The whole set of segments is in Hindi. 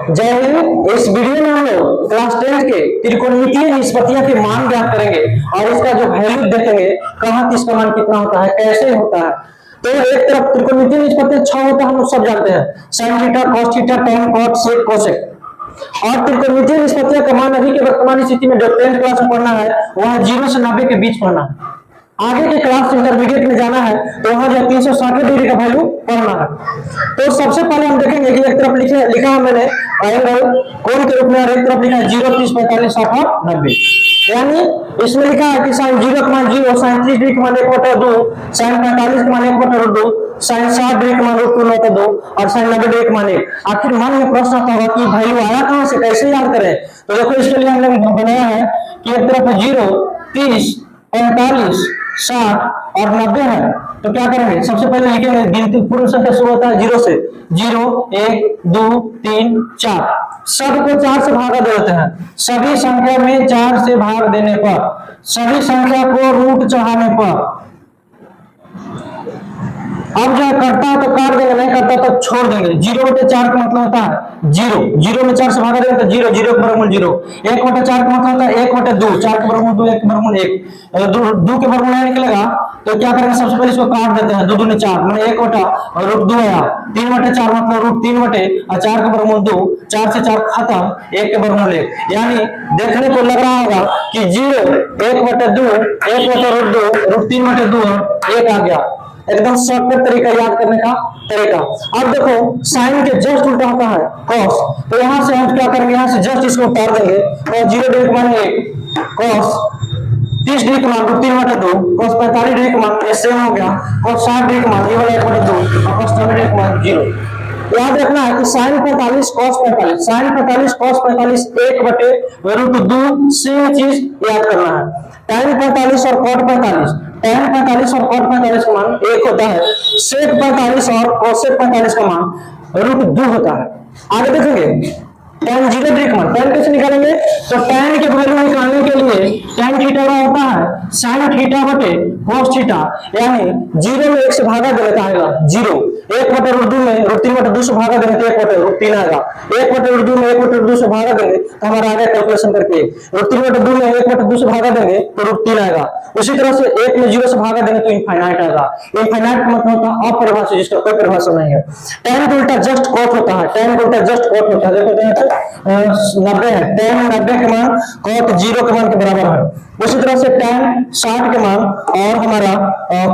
जय हिंद। इस वीडियो में हम लोग क्लास 10 के त्रिकोणमितीय निष्पत्तियां के मान ज्ञात करेंगे और इसका जो वैल्यू देखेंगे, कहाँ किसका मान कितना होता है, कैसे होता है। तो एक तरफ त्रिकोणमितीय निष्पत्ति 6 होता है, हम लोग सब जानते हैं, sin theta, cos theta, tan, cot, sec, cosec। और त्रिकोणमितीय निष्पत्तियों का मान अभी के वर्तमान स्थिति में जो 10th क्लास में पढ़ना है वह 0 से 90 के बीच पढ़ना है। आगे के क्लास इंटरमीडिएट में जाना है तो वहां जो 360 डिग्री का वैल्यू पढ़ना है। तो सबसे पहले हम देखेंगे कि एक तरफ लिखा है मैंने एंगल कोण के रूप में और एक तरफ लिखा है 0, 30, 45, 60 और 90। यानी इसमें लिखा है कि sin 0 का मान 0, sin 30 डिग्री का मान 1/2, sin 45 का मान 1/2, sin 60 डिग्री का मान √2 और sin 90 डिग्री का मान 1। आखिर मन में प्रश्न आता होगा कि वैल्यू आया कहां से, कैसे याद करें। तो देखो इसके लिए हमने बनाया है कि एक तरफ 0, 30, 45, 60 और 90 है। तो क्या करेंगे, सबसे पहले लिखेंगे गिनती पूर्ण संख्या शुरू होता है 0 से। 0, 1, 2, 3, 4। सबको 4 से भागा दे देते हैं। सभी संख्या में 4 से भाग देने पर, सभी संख्या को रूट चढ़ाने पर, अब जो करता है तो काट देंगे, नहीं करता तो छोड़ देंगे। 0/4 का मतलब होता है 0, 0 में 4 से भागा देंगे तो 0, 0 का वर्गमूल 0। 1/4 का मतलब होता है 1/2, 4 का वर्गमूल 2, 1 का वर्गमूल 1। 2 के वर्गमूल नहीं निकलेगा तो क्या करेंगे, सबसे पहले इसको काट देते हैं। 2 दूनी 4 मतलब 1/√2 आया। 3/4 मतलब √3/4 का वर्गमूल 2, 4 से 4 खत्म, 1 के वर्गमूल 1। यानी देखने को लग रहा होगा कि 0, 1/2, 1/√2, √3/2 और 1 आ गया। एकदम शॉर्टकट तरीका याद करने का तरीका। अब देखो साइन के जस्ट उल्टा होता है cos। तो यहां से हम क्या करेंगे, यहां से जस्ट इसको उतार देंगे और 0 डिग्री का मान 1, cos 30 डिग्री का मान √3/2, cos 45 डिग्री का मान सेम हो गया, cos 60 डिग्री का मान ये वाला 1/2 और cos 90 डिग्री का मान 0। याद रखना है कि sin 45 cos 45, sin 45 cos 45 1/√2 same चीज याद करना है। tan 45 और cot 45, tan 45 और cot 45 का मान 1 होता है। sec 45 और cosec 45 का मान √2 होता है। आगे देखेंगे tan 0 डिग्री का मान, tan कैसे निकालेंगे, तो tan के वैल्यू निकालने के लिए tan थीटा का होता है sin थीटा बटे cos थीटा। यानी 0 में 1 से भागा देना आएगा 0, 1/√2 में √3/2 से भागा देंगे तो 1/√3 आएगा। 1/√2 में 1/2 से भागा देंगे तो हमारा आएगा कैलकुलेशन करके √3/2 में 1/2 से भागा देंगे तो √3 आएगा। उसी तरह से 1 में 0 से भागा देंगे तो इनफाइनाइट आएगा। इनफाइनाइट का मतलब होता है अपरिभाषित, जिसका कोई परिभाषा नहीं है। tan का उल्टा जस्ट cot होता है, tan का उल्टा जस्ट cot होता है। देखो 90 है, tan 90 के मान cot 0 के मान के बराबर है। उसी तरह से tan 60 के मान और हमारा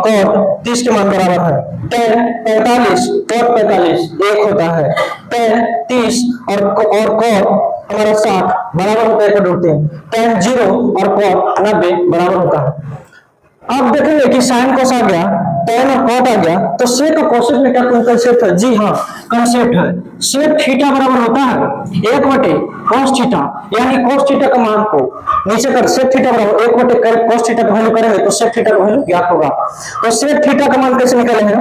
cot 30 के मान बराबर है। tan 45 cot 45 1 होता है। tan 30 और cot हमारा 60 बराबर होता है 1/3। tan 0 और cot 90 बराबर होता है। अब देखेंगे कि sin cos आ गया, tan और cot आ गया, तो sec और cosec में क्या कोई कंसेप्ट है? जी हाँ, कंसेप्ट है। sec थीटा बराबर होता है 1/cos थीटा। यानी cos थीटा का मान को नीचे कर sec थीटा बराबर 1/cos थीटा का वैल्यू करेंगे तो sec थीटा का वैल्यू ज्ञात होगा। तो sec थीटा का मान कैसे निकालेंगे,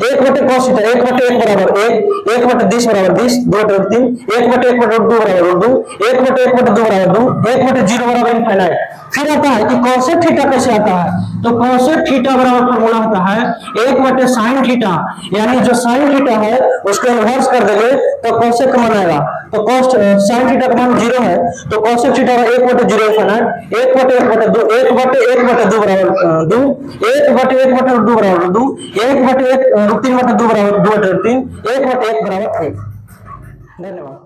1/cos थीटा 1/1 बराबर 1, 1/20 बराबर 20, 2/3, 1/1/2 बराबर 2, 1/1/2 बराबर 2, 1/0 बराबर इनफाइनाइट। फिर आता है कि cosec थीटा कैसे आता है, तो cosec थीटा बराबर फॉर्मूला होता है 1/sin थीटा। यानी जो sin थीटा है उसको इन्वर्स कर देंगे तो cosec का मान आएगा। तो sin थीटा का मान 0 है तो cosec थीटा का 1/0 इनफाइनाइट, 1/1/2, 1/1/2 बराबर 2, 1/1/2 बराबर 2, 1/1 √3/2 बराबर 2/3, 1/1 बराबर 1। धन्यवाद।